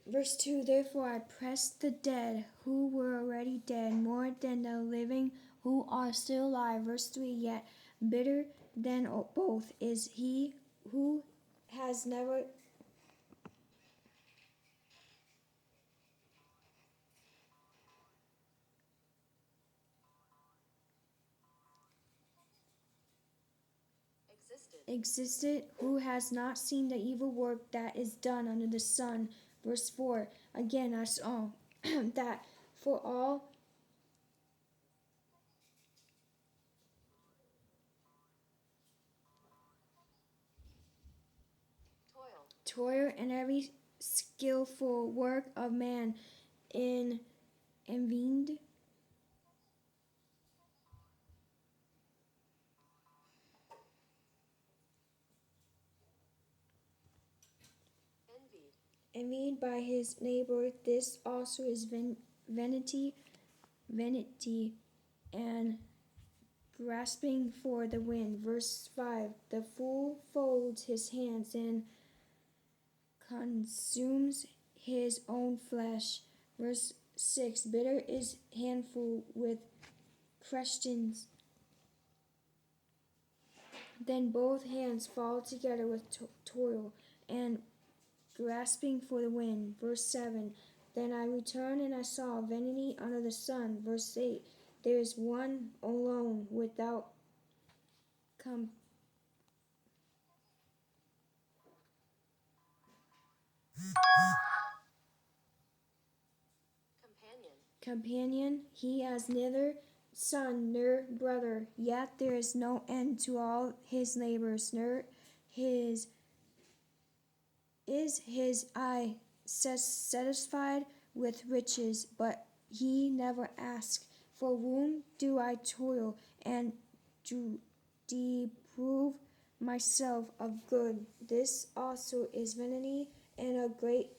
Verse 2, therefore I press the dead who were already dead more than the living who are still alive. Verse 3, yet better than both is he who has never existed, who has not seen the evil work that is done under the sun. Verse 4, again I saw that for all toil and every skillful work of man in envied envied by his neighbor, this also is vanity and grasping for the wind. Verse 5, the fool folds his hands and consumes his own flesh. Verse 6, bitter is handful with questions. Then both hands fall together with toil and grasping for the wind. Verse 7, then I returned and I saw vanity under the sun. Verse 8, there is one alone without com- companion. He has neither son nor brother, yet there is no end to all his labors, nor his is his eye satisfied with riches, but he never asks, for whom do I toil and do deprove myself of good? This also is vanity and a great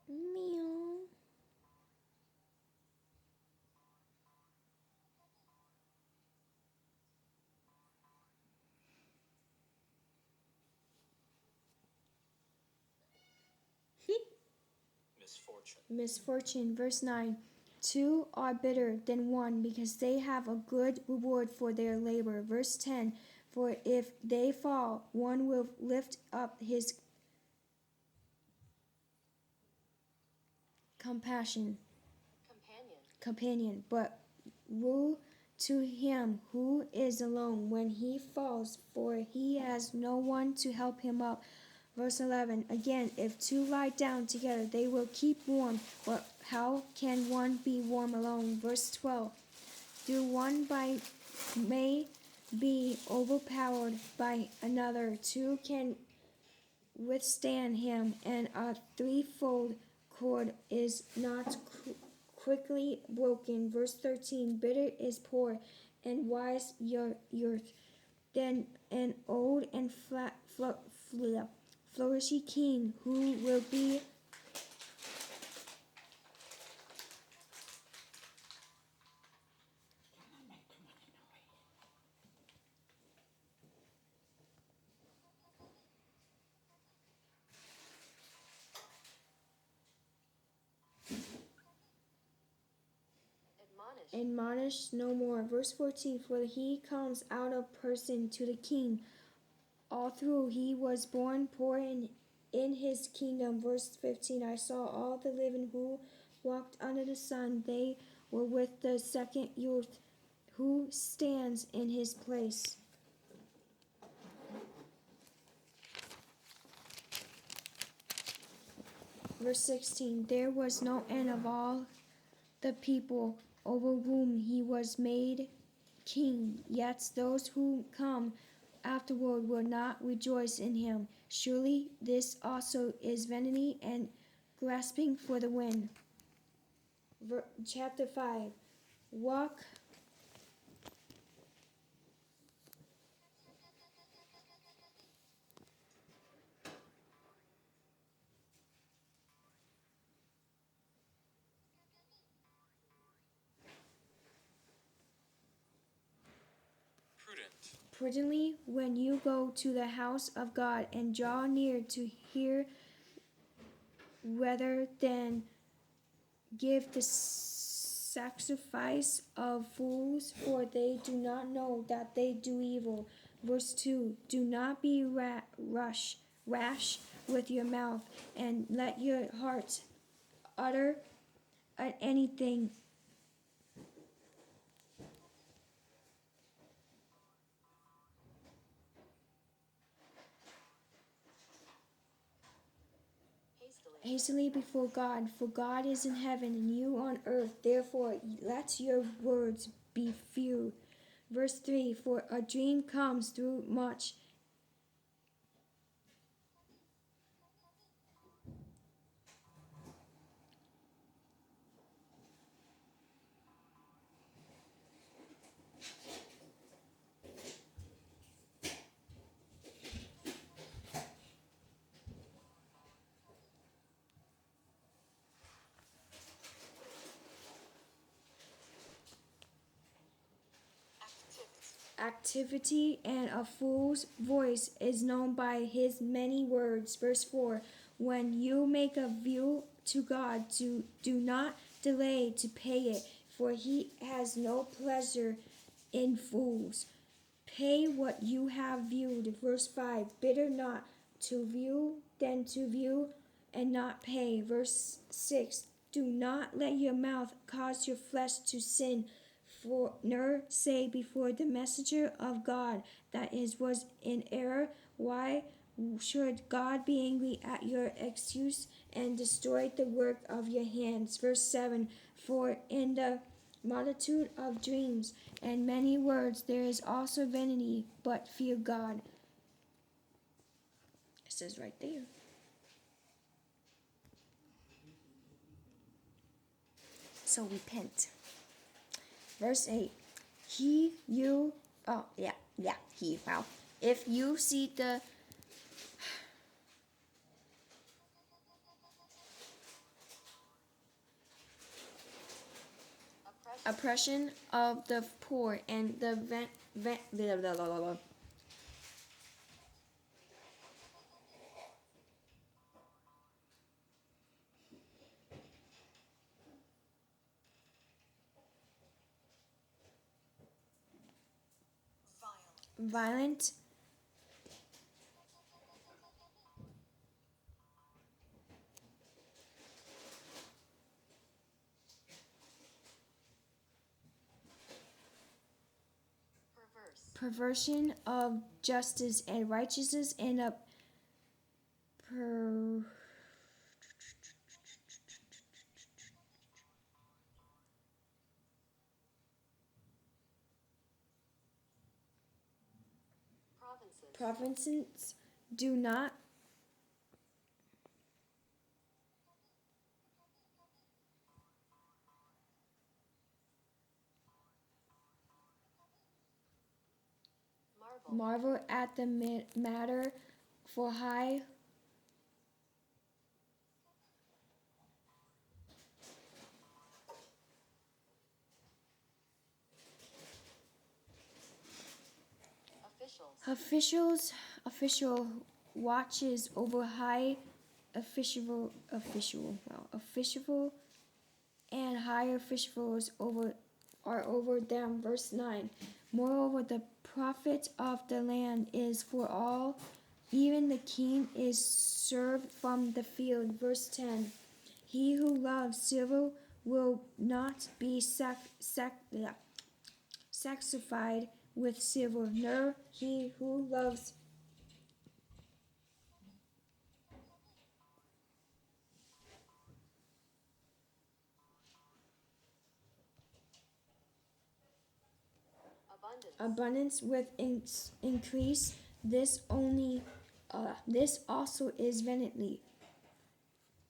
meal. Misfortune. Verse 9. Two are better than one because they have a good reward for their labor. Verse 10. For if they fall, one will lift up his companion. But woe to him who is alone when he falls, for he has no one to help him up. Verse 11, again, if two lie down together, they will keep warm, but how can one be warm alone? Verse 12, do one may be overpowered by another, two can withstand him, and a threefold cord is not quickly broken. Verse 13, bitter is poor, and wise youth, than an old and flourishy king who will be admonished no more. Verse 14, for he comes out of person to the king. All through he was born poor in his kingdom. Verse 15, I saw all the living who walked under the sun. They were with the second youth who stands in his place. Verse 16, there was no end of all the people over whom he was made king, yet those who come afterward will not rejoice in him. Surely this also is vanity and grasping for the wind. Chapter 5. Walk prudently when you go to the house of God, and draw near to hear, rather than give the sacrifice of fools, for they do not know that they do evil. Verse 2. Do not be rash with your mouth, and let your heart utter anything hastily before God, for God is in heaven and you on earth. Therefore, let your words be few. Verse 3. For a dream comes through much activity, and a fool's voice is known by his many words. Verse 4. When you make a vow to God, do not delay to pay it, for he has no pleasure in fools. Pay what you have viewed. Verse 5. Better not to view than to view and not pay. Verse 6. Do not let your mouth cause your flesh to sin, for nor say before the messenger of God that is was in error. Why should God be angry at your excuse and destroy the work of your hands? Verse 7. For in the multitude of dreams and many words there is also vanity, but fear God. It says right there. So repent. Verse 8. Wow. If you see the oppression of the poor and the violent perversion of justice and righteousness, and a provinces do not marvel at the matter, for high official watches over high official and higher officials over them. Verse 9. Moreover, the profit of the land is for all, even the king is served from the field. Verse 10. He who loves silver will not be satisfied with silver, nor he who loves abundance with increase. This also is vanity.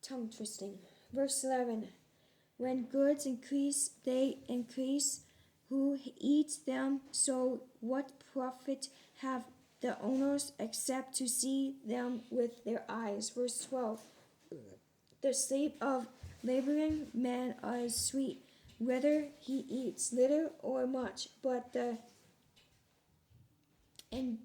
Tongue twisting. Verse 11. When goods increase, they increase who eat them. So what profit have the owners except to see them with their eyes? Verse 12. The sleep of laboring man is sweet, whether he eats little or much, but the and